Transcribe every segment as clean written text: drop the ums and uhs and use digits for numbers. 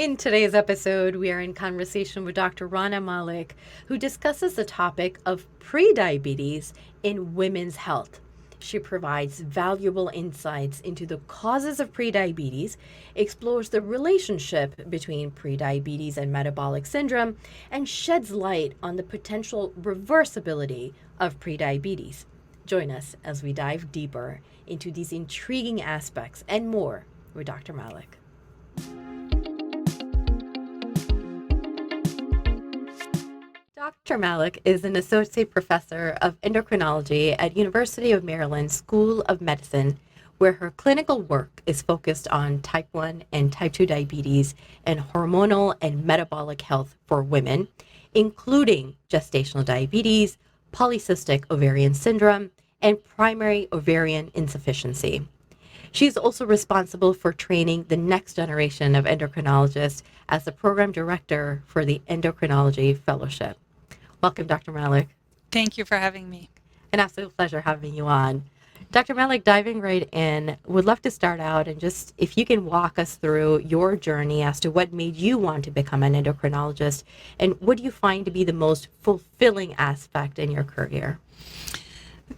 In today's episode, we are in conversation with Dr. Rana Malek, who discusses the topic of prediabetes in women's health. She provides valuable insights into the causes of prediabetes, explores the relationship between prediabetes and metabolic syndrome, and sheds light on the potential reversibility of prediabetes. Join us as we dive deeper into these intriguing aspects and more with Dr. Malek. Dr. Malek is an associate professor of endocrinology at University of Maryland School of Medicine, where her clinical work is focused on type 1 and type 2 diabetes and hormonal and metabolic health for women, including gestational diabetes, polycystic ovarian syndrome, and primary ovarian insufficiency. She is also responsible for training the next generation of endocrinologists as the program director for the Endocrinology Fellowship. Welcome, Dr. Malek. Thank you for having me. An absolute pleasure having you on. Dr. Malek, diving right in, would love to start out and just if you can walk us through your journey as to what made you want to become an endocrinologist and what do you find to be the most fulfilling aspect in your career?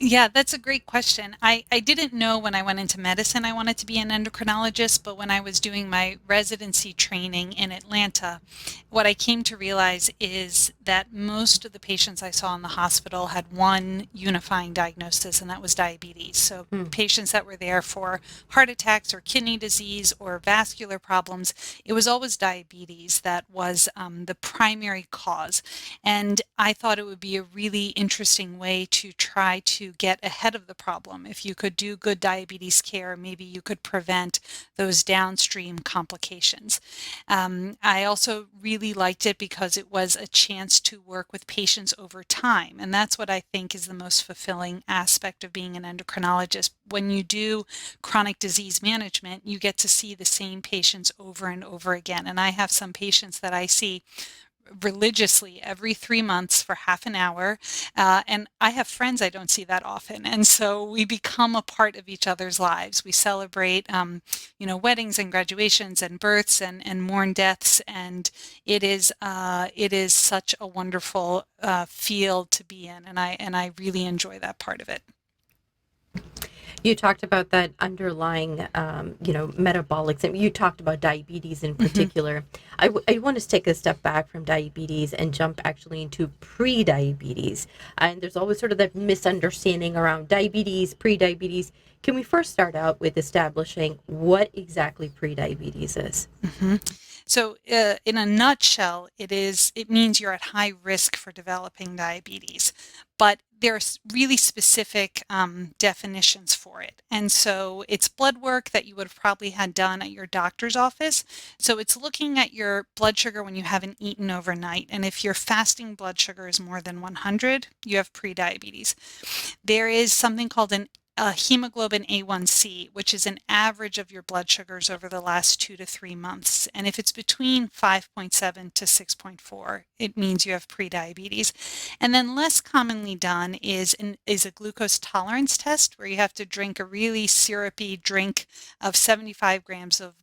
Yeah, that's a great question. I didn't know when I went into medicine I wanted to be an endocrinologist, but when I was doing my residency training in Atlanta, what I came to realize is that most of the patients I saw in the hospital had one unifying diagnosis, and that was diabetes. So patients that were there for heart attacks or kidney disease or vascular problems, it was always diabetes that was the primary cause. And I thought it would be a really interesting way to try to get ahead of the problem. If you could do good diabetes care, maybe you could prevent those downstream complications. I also really liked it because it was a chance to work with patients over time. And that's what I think is the most fulfilling aspect of being an endocrinologist. When you do chronic disease management, you get to see the same patients over and over again. And I have some patients that I see religiously every 3 months for half an hour. And I have friends I don't see that often. And so we become a part of each other's lives. We celebrate, weddings and graduations and births and mourn deaths. And it is such a wonderful field to be in. And I really enjoy that part of it. You talked about that underlying, metabolics, and you talked about diabetes in particular. I want to take a step back from diabetes and jump actually into pre-diabetes. And there's always sort of that misunderstanding around diabetes, pre-diabetes. Can we first start out with establishing what exactly pre-diabetes is? So in a nutshell, it means you're at high risk for developing diabetes, but there's really specific definitions for it. And so it's blood work that you would have probably had done at your doctor's office. So it's looking at your blood sugar when you haven't eaten overnight. And if your fasting blood sugar is more than 100, you have prediabetes. There is something called a hemoglobin A1C, which is an average of your blood sugars over the last 2 to 3 months. And if it's between 5.7 to 6.4, it means you have prediabetes. And then less commonly done is a glucose tolerance test where you have to drink a really syrupy drink of 75 grams of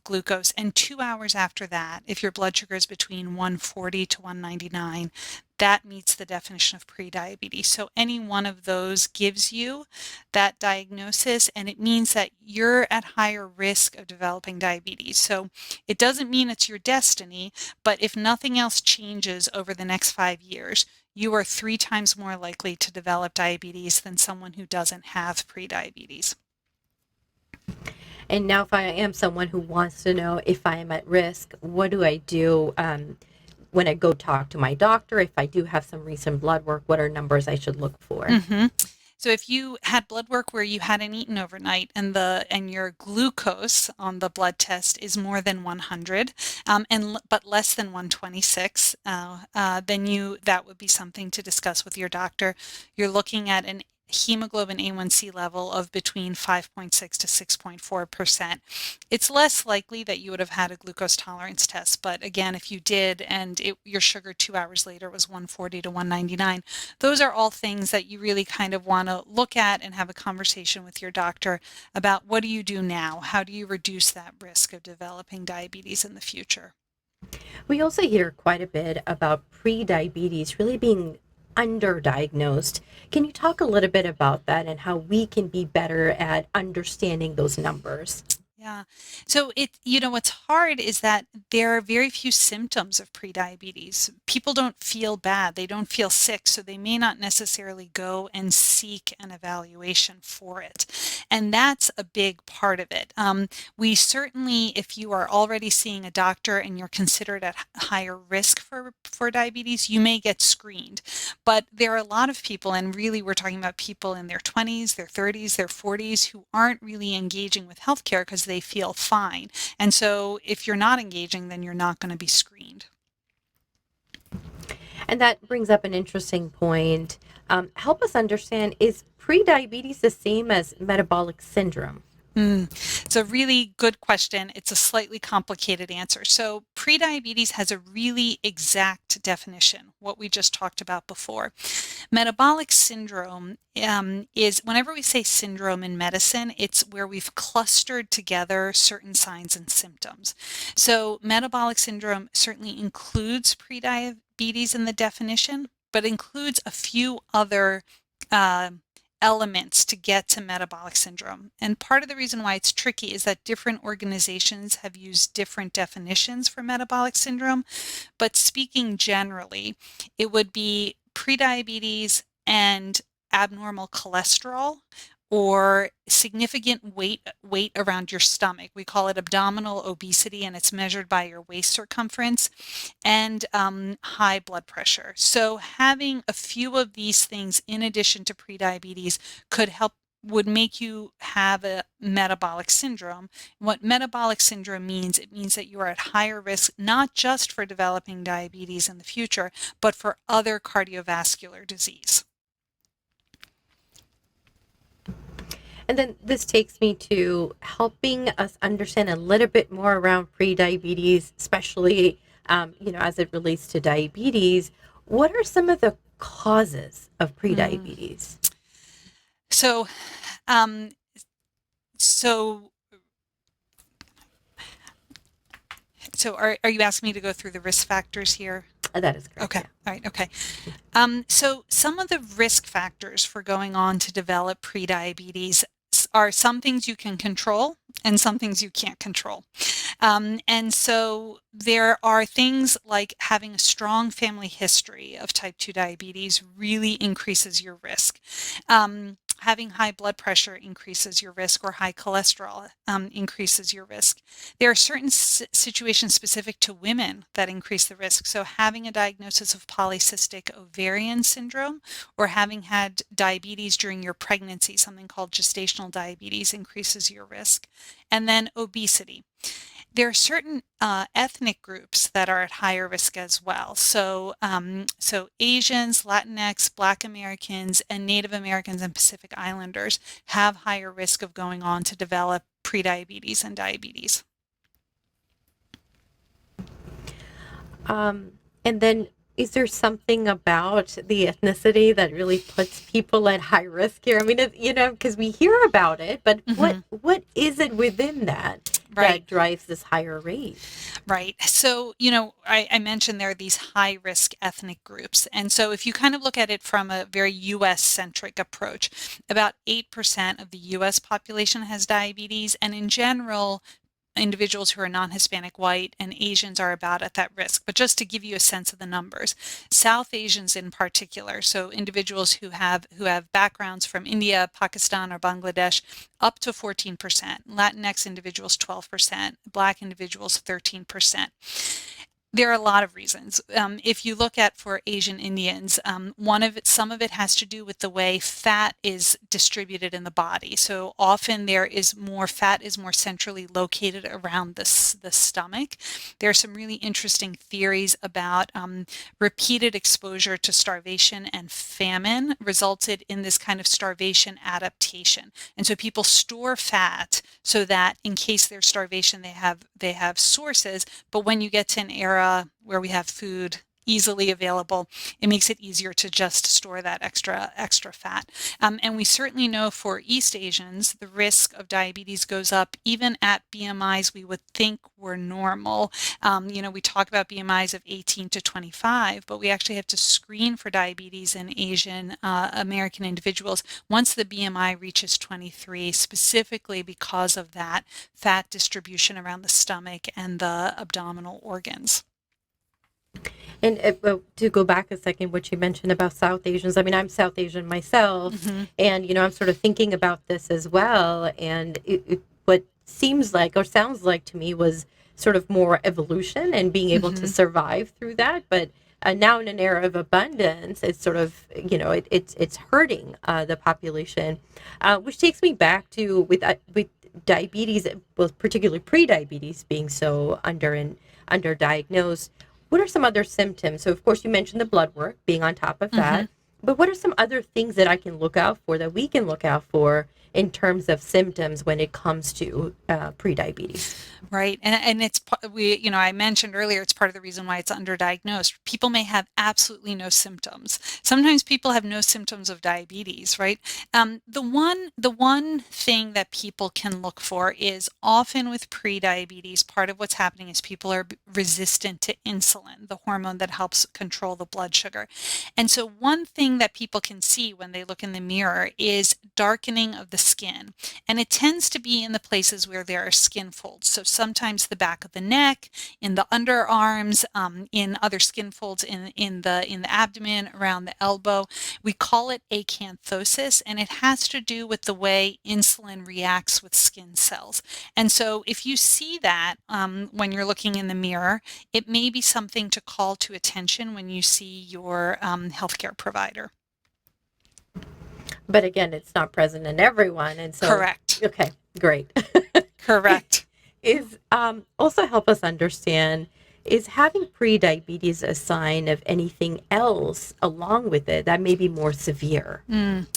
glucose. And 2 hours after that, if your blood sugar is between 140 to 199, that meets the definition of prediabetes. So any one of those gives you that diagnosis, and it means that you're at higher risk of developing diabetes. So it doesn't mean it's your destiny, but if nothing else changes over the next 5 years, you are 3 times more likely to develop diabetes than someone who doesn't have prediabetes. And now if I am someone who wants to know if I am at risk, what do I do when I go talk to my doctor? If I do have some recent blood work, what are numbers I should look for? So if you had blood work where you hadn't eaten overnight and your glucose on the blood test is more than 100, but less than 126, then that would be something to discuss with your doctor. You're looking at an hemoglobin A1C level of between 5.6 to 6.4%. It's less likely that you would have had a glucose tolerance test, but again, if you did and your sugar 2 hours later was 140 to 199, those are all things that you really kind of want to look at and have a conversation with your doctor about what do you do now? How do you reduce that risk of developing diabetes in the future? We also hear quite a bit about prediabetes really being underdiagnosed. Can you talk a little bit about that and how we can be better at understanding those numbers? Yeah. So what's hard is that there are very few symptoms of prediabetes. People don't feel bad. They don't feel sick. So they may not necessarily go and seek an evaluation for it. And that's a big part of it. We certainly, if you are already seeing a doctor and you're considered at higher risk for diabetes, you may get screened. But there are a lot of people, and really we're talking about people in their 20s, their 30s, their 40s who aren't really engaging with healthcare because they feel fine. And so if you're not engaging, then you're not going to be screened. And that brings up an interesting point. Help us understand, is prediabetes the same as metabolic syndrome? It's a really good question. It's a slightly complicated answer. So prediabetes has a really exact definition, what we just talked about before. Metabolic syndrome is, whenever we say syndrome in medicine, it's where we've clustered together certain signs and symptoms. So metabolic syndrome certainly includes prediabetes in the definition, but includes a few other uh, elements to get to metabolic syndrome. And part of the reason why it's tricky is that different organizations have used different definitions for metabolic syndrome. But speaking generally, it would be prediabetes and abnormal cholesterol or significant weight around your stomach. We call it abdominal obesity, and it's measured by your waist circumference, and high blood pressure. So having a few of these things in addition to prediabetes would make you have a metabolic syndrome. What metabolic syndrome means, it means that you are at higher risk, not just for developing diabetes in the future, but for other cardiovascular disease. And then this takes me to helping us understand a little bit more around prediabetes, especially as it relates to diabetes. What are some of the causes of prediabetes? So, um, so, so are you asking me to go through the risk factors here? That is correct. Okay. Yeah. All right. Okay. So some of the risk factors for going on to develop prediabetes are some things you can control and some things you can't control. And so there are things like having a strong family history of type 2 diabetes really increases your risk. Having high blood pressure increases your risk, or high cholesterol increases your risk. There are certain situations specific to women that increase the risk. So having a diagnosis of polycystic ovarian syndrome or having had diabetes during your pregnancy, something called gestational diabetes, increases your risk. And then obesity. There are certain ethnic groups that are at higher risk as well. So, so Asians, Latinx, Black Americans, and Native Americans and Pacific Islanders have higher risk of going on to develop prediabetes and diabetes. And then is there something about the ethnicity that really puts people at high risk here? I mean, because we hear about it, but what is it within that Right. that drives this higher rate? Right. So, I mentioned there are these high risk ethnic groups. And so if you kind of look at it from a very US centric approach, about 8% of the US population has diabetes. And in general, individuals who are non-Hispanic, white, and Asians are about at that risk. But just to give you a sense of the numbers, South Asians in particular, so individuals who have backgrounds from India, Pakistan, or Bangladesh, up to 14%, Latinx individuals 12%, Black individuals 13%. There are a lot of reasons. If you look at for Asian Indians, some of it has to do with the way fat is distributed in the body. So often fat is more centrally located around the stomach. There are some really interesting theories about repeated exposure to starvation and famine resulted in this kind of starvation adaptation. And so people store fat so that in case there's starvation, they have sources. But when you get to an era where we have food easily available, it makes it easier to just store that extra fat. And we certainly know for East Asians, the risk of diabetes goes up even at BMIs we would think were normal. We talk about BMIs of 18 to 25, but we actually have to screen for diabetes in Asian American individuals once the BMI reaches 23, specifically because of that fat distribution around the stomach and the abdominal organs. And to go back a second, what you mentioned about South Asians, I mean, I'm South Asian myself, Mm-hmm. and, I'm sort of thinking about this as well. And what seems like or sounds like to me was sort of more evolution and being able to Mm-hmm. survive through that. But now in an era of abundance, it's sort of, it's hurting the population, which takes me back to with diabetes, well, particularly pre-diabetes being so underdiagnosed. What are some other symptoms? So, of course, you mentioned the blood work, being on top of Mm-hmm. that. But what are some other things that I can look out for, that we can look out for in terms of symptoms when it comes to prediabetes? Right. And I mentioned earlier, it's part of the reason why it's underdiagnosed. People may have absolutely no symptoms. Sometimes people have no symptoms of diabetes, right? The one thing that people can look for is often with prediabetes, part of what's happening is people are resistant to insulin, the hormone that helps control the blood sugar. And so one thing that people can see when they look in the mirror is darkening of the skin. And it tends to be in the places where there are skin folds. So sometimes the back of the neck, in the underarms, in other skin folds in the abdomen, around the elbow. We call it acanthosis, and it has to do with the way insulin reacts with skin cells. And so if you see that when you're looking in the mirror, it may be something to call to attention when you see your healthcare provider. But again, it's not present in everyone. And so, Correct. okay, great. Correct. Is also help us understand, is having pre-diabetes a sign of anything else along with it that may be more severe? Mm.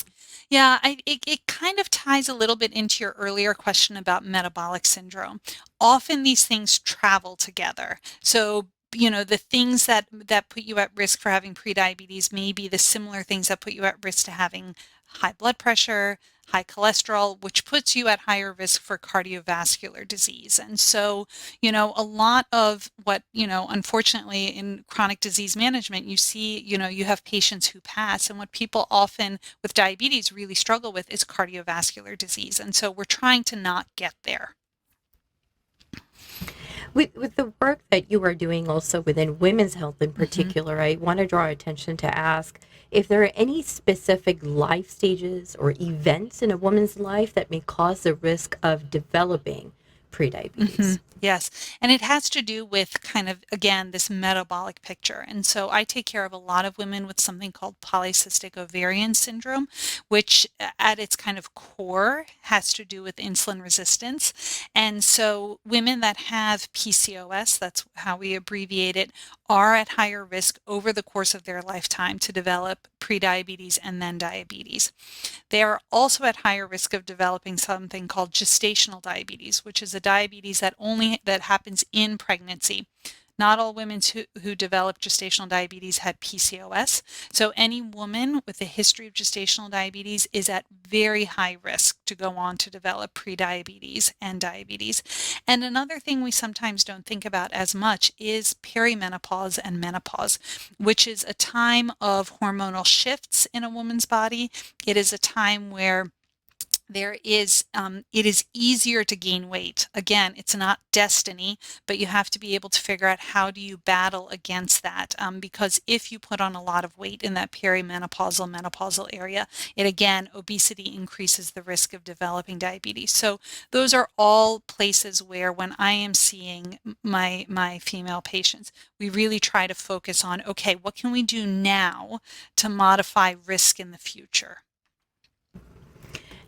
Yeah, it kind of ties a little bit into your earlier question about metabolic syndrome. Often these things travel together. So, the things that put you at risk for having prediabetes may be the similar things that put you at risk to having high blood pressure, high cholesterol, which puts you at higher risk for cardiovascular disease. And so, a lot of what, unfortunately in chronic disease management, you see, you have patients who pass, and what people often with diabetes really struggle with is cardiovascular disease. And so we're trying to not get there. With the work that you are doing also within women's health in Mm-hmm. particular, I want to draw attention to ask if there are any specific life stages or events in a woman's life that may cause the risk of developing Mm-hmm. prediabetes. Yes. And it has to do with kind of, again, this metabolic picture. And so I take care of a lot of women with something called polycystic ovarian syndrome, which at its kind of core has to do with insulin resistance. And so women that have PCOS, that's how we abbreviate it, are at higher risk over the course of their lifetime to develop prediabetes and then diabetes. They are also at higher risk of developing something called gestational diabetes, which is a diabetes that happens in pregnancy. Not all women who develop gestational diabetes had PCOS. So any woman with a history of gestational diabetes is at very high risk to go on to develop prediabetes and diabetes. And another thing we sometimes don't think about as much is perimenopause and menopause, which is a time of hormonal shifts in a woman's body. It is a time where it is easier to gain weight. Again, it's not destiny, but you have to be able to figure out how do you battle against that. Because if you put on a lot of weight in that perimenopausal, menopausal area, obesity increases the risk of developing diabetes. So those are all places where when I am seeing my female patients, we really try to focus on, okay, what can we do now to modify risk in the future?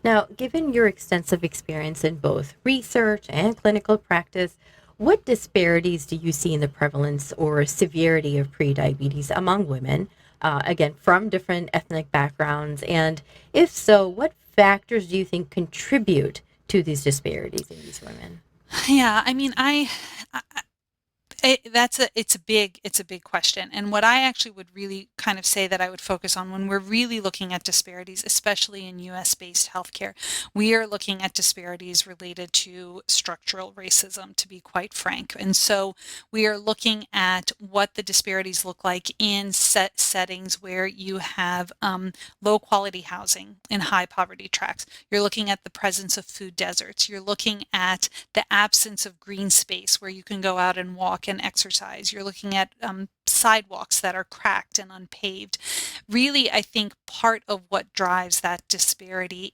Now, given your extensive experience in both research and clinical practice, what disparities do you see in the prevalence or severity of prediabetes among women, again, from different ethnic backgrounds? And if so, what factors do you think contribute to these disparities in these women? Yeah, I mean, It's a big question. And what I actually would really kind of say that I would focus on when we're really looking at disparities, especially in US based healthcare, we are looking at disparities related to structural racism, to be quite frank. And so we are looking at what the disparities look like in settings where you have low quality housing in high poverty tracts. You're looking at the presence of food deserts. You're looking at the absence of green space where you can go out and walk and exercise. You're looking at sidewalks that are cracked and unpaved. Really, I think part of what drives that disparity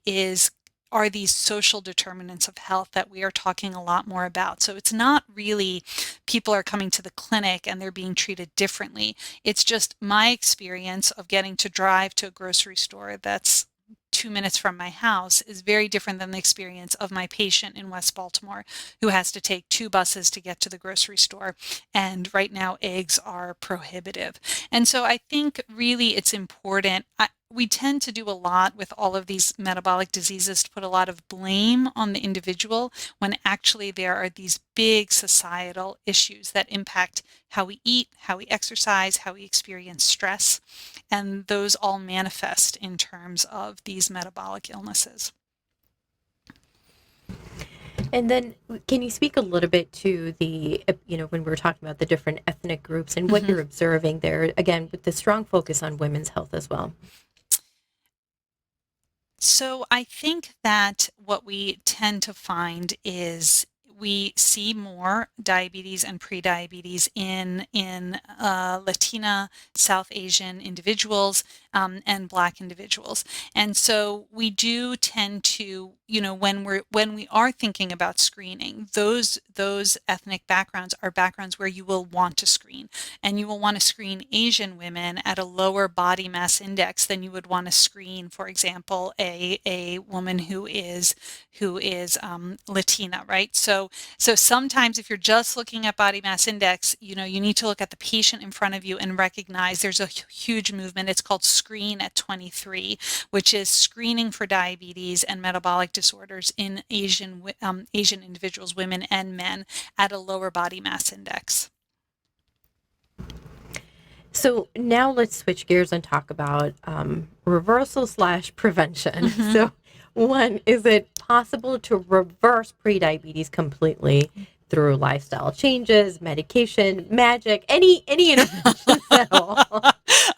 are these social determinants of health that we are talking a lot more about. So it's not really people are coming to the clinic and they're being treated differently. It's just my experience of getting to drive to a grocery store that's 2 minutes from my house is very different than the experience of my patient in West Baltimore who has to take 2 buses to get to the grocery store. And right now, eggs are prohibitive. And so I think really it's important. We tend to do a lot with all of these metabolic diseases to put a lot of blame on the individual when actually there are these big societal issues that impact how we eat, how we exercise, how we experience stress. And those all manifest in terms of these metabolic illnesses. And then can you speak a little bit to when we're talking about the different ethnic groups and what Mhm. you're observing there, again, with the strong focus on women's health as well? So I think that what we tend to find is we see more diabetes and prediabetes in Latina, South Asian individuals, and Black individuals. And so we do tend to, when we are thinking about screening, those ethnic backgrounds are backgrounds where you will want to screen, and you will want to screen Asian women at a lower body mass index than you would want to screen, for example, a woman who is Latina, right? So sometimes if you're just looking at body mass index, you need to look at the patient in front of you and recognize there's a huge movement. It's called Screen at 23, which is screening for diabetes and metabolic disorders in Asian individuals, women and men, at a lower body mass index. So now let's switch gears and talk about reversal slash prevention. Mhm. So one, is it possible to reverse prediabetes completely through lifestyle changes, medication, magic, any interventions at all?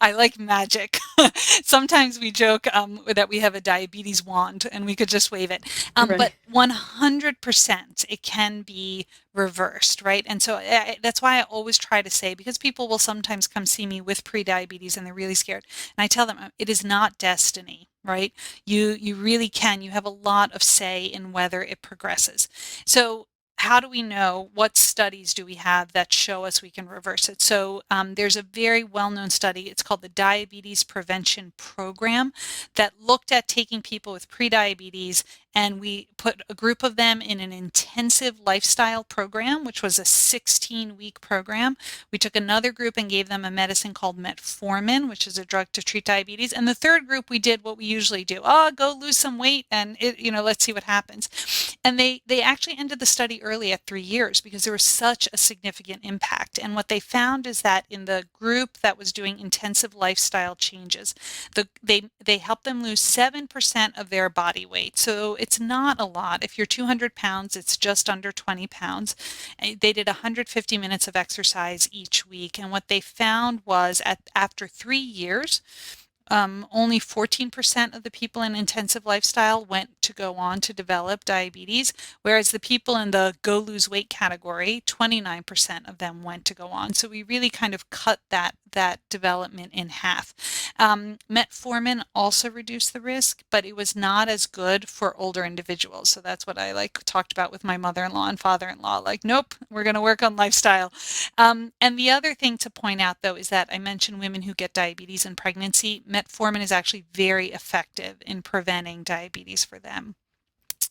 I like magic. Sometimes we joke that we have a diabetes wand and we could just wave it. Right. But 100% it can be reversed, right? And so that's why I always try to say, because people will sometimes come see me with prediabetes and they're really scared. And I tell them it is not destiny, right? You really can. You have a lot of say in whether it progresses. So how do we know? What studies do we have that show us we can reverse it? So there's a very well-known study. It's called the Diabetes Prevention Program that looked at taking people with prediabetes, and we put a group of them in an intensive lifestyle program, which was a 16-week program. We took another group and gave them a medicine called metformin, which is a drug to treat diabetes. And the third group, we did what we usually do. Oh, go lose some weight and let's see what happens. And they actually ended the study early at 3 years because there was such a significant impact. And what they found is that in the group that was doing intensive lifestyle changes, they helped them lose 7% of their body weight. So it's not a lot. If you're 200 pounds, it's just under 20 pounds. They did 150 minutes of exercise each week. And what they found was after 3 years, only 14% of the people in intensive lifestyle went to go on to develop diabetes, whereas the people in the go lose weight category, 29% of them went to go on. So we really kind of cut that development in half. Metformin also reduced the risk, but it was not as good for older individuals. So that's what I talked about with my mother-in-law and father-in-law. Nope, we're going to work on lifestyle. And the other thing to point out, though, is that I mentioned women who get diabetes in pregnancy. Metformin is actually very effective in preventing diabetes for them.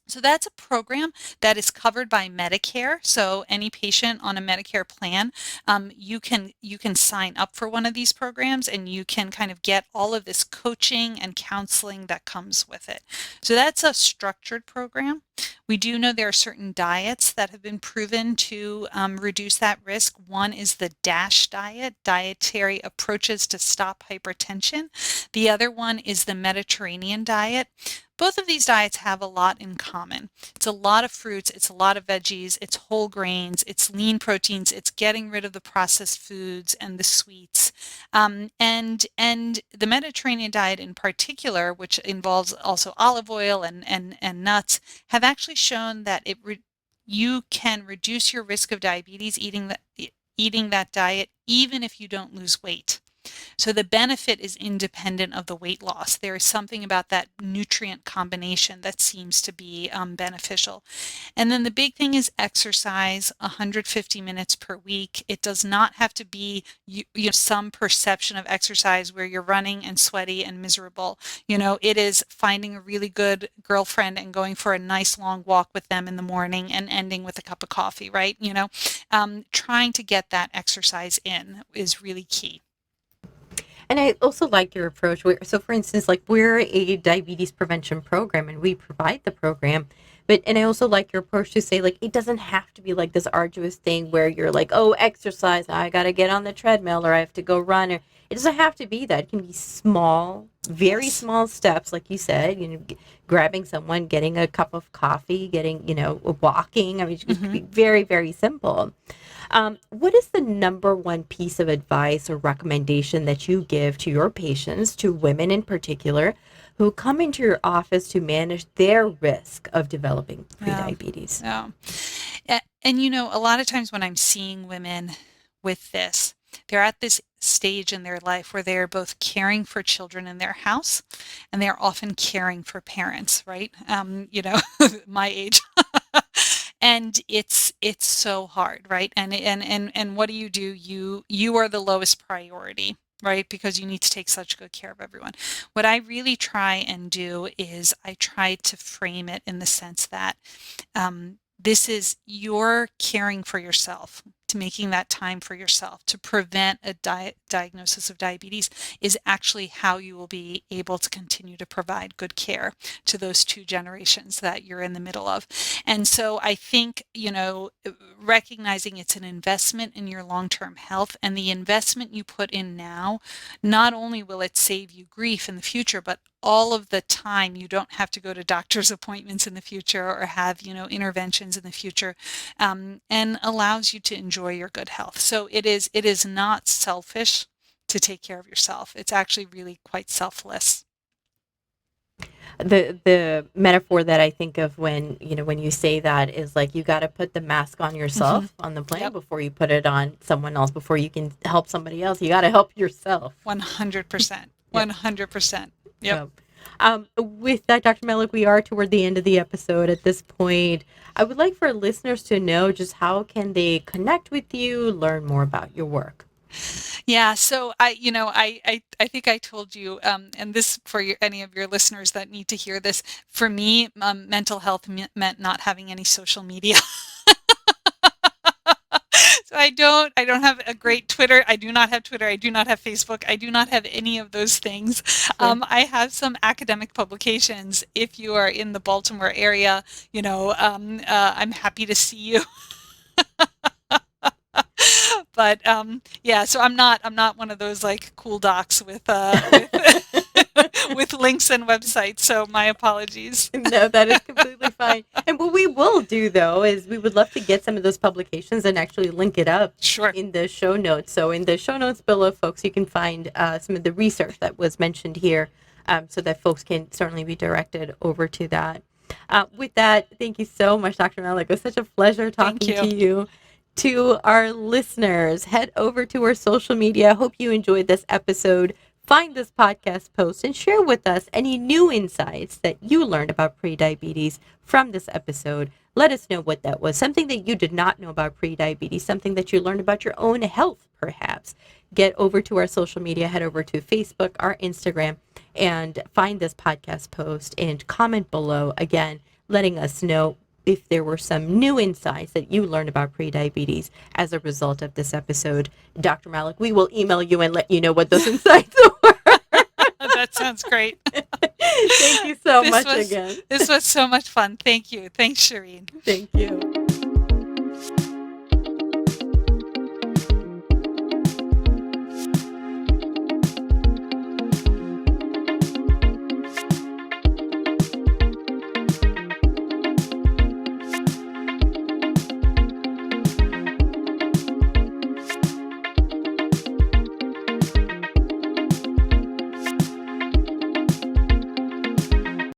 So that's a program that is covered by Medicare. So any patient on a Medicare plan, you can sign up for one of these programs and you can kind of get all of this coaching and counseling that comes with it. So that's a structured program. We do know there are certain diets that have been proven to reduce that risk. One is the DASH diet, dietary approaches to stop hypertension. The other one is the Mediterranean diet. Both of these diets have a lot in common. It's a lot of fruits, it's a lot of veggies, it's whole grains, it's lean proteins, it's getting rid of the processed foods and the sweets. And the Mediterranean diet in particular, which involves also olive oil and nuts, have actually shown that you can reduce your risk of diabetes eating that diet even if you don't lose weight. So the benefit is independent of the weight loss. There is something about that nutrient combination that seems to be beneficial. And then the big thing is exercise, 150 minutes per week. It does not have to be some perception of exercise where you're running and sweaty and miserable. It is finding a really good girlfriend and going for a nice long walk with them in the morning and ending with a cup of coffee, right? Trying to get that exercise in is really key. And I also like your approach. So, for instance, like we're a diabetes prevention program and we provide the program. And I also like your approach to say, like, it doesn't have to be like this arduous thing where you're like, oh, exercise, I got to get on the treadmill or I have to go run. Or it doesn't have to be that. It can be small, very small steps, like you said, grabbing someone, getting a cup of coffee, getting, walking. I mean, it could be very, very simple. What is the number one piece of advice or recommendation that you give to your patients, to women in particular, who come into your office to manage their risk of developing prediabetes? Yeah. And, a lot of times when I'm seeing women with this, they're at this stage in their life where they're both caring for children in their house and they're often caring for parents, right? My age. And it's so hard, right? And what do? You are the lowest priority, right? Because you need to take such good care of everyone. What I really try and do is I try to frame it in the sense that this is you're caring for yourself, to making that time for yourself to prevent a diagnosis of diabetes is actually how you will be able to continue to provide good care to those two generations that you're in the middle of. And so I think, recognizing it's an investment in your long-term health, and the investment you put in now, not only will it save you grief in the future, but all of the time you don't have to go to doctor's appointments in the future or have, interventions in the future, and allows you to enjoy your good health. So it is not selfish to take care of yourself. It's actually really quite selfless. The metaphor that I think of when you say that is like you got to put the mask on yourself on the plane before you put it on someone else. Before you can help somebody else, you got to help yourself. 100%. 100%. Yep. With that, Dr. Malek, we are toward the end of the episode at this point. I would like for listeners to know just how can they connect with you, learn more about your work. Yeah, so I think I told you, and this for any of your listeners that need to hear this. For me, mental health meant not having any social media. So I don't have a great Twitter. I do not have Twitter. I do not have Facebook. I do not have any of those things. Sure. I have some academic publications. If you are in the Baltimore area, I'm happy to see you. But so I'm not one of those like cool docs with with links and websites. So my apologies. No, that is completely fine. And what we will do though is we would love to get some of those publications and actually link it up in the show notes. So in the show notes below, folks, you can find some of the research that was mentioned here, so that folks can certainly be directed over to that. With that, thank you so much, Dr. Malek. It was such a pleasure talking to you. To our listeners, head over to our social media. I hope you enjoyed this episode. Find this podcast post and share with us any new insights that you learned about prediabetes from this episode. Let us know what that was. Something that you did not know about prediabetes, something that you learned about your own health, perhaps. Get over to our social media, head over to Facebook, our Instagram, and find this podcast post and comment below, again, letting us know if there were some new insights that you learned about prediabetes as a result of this episode. Dr. Malek, we will email you and let you know what those insights were. That sounds great. Thank you so This much was again. this was so much fun. Thank you. Thanks, Shireen. Thank you.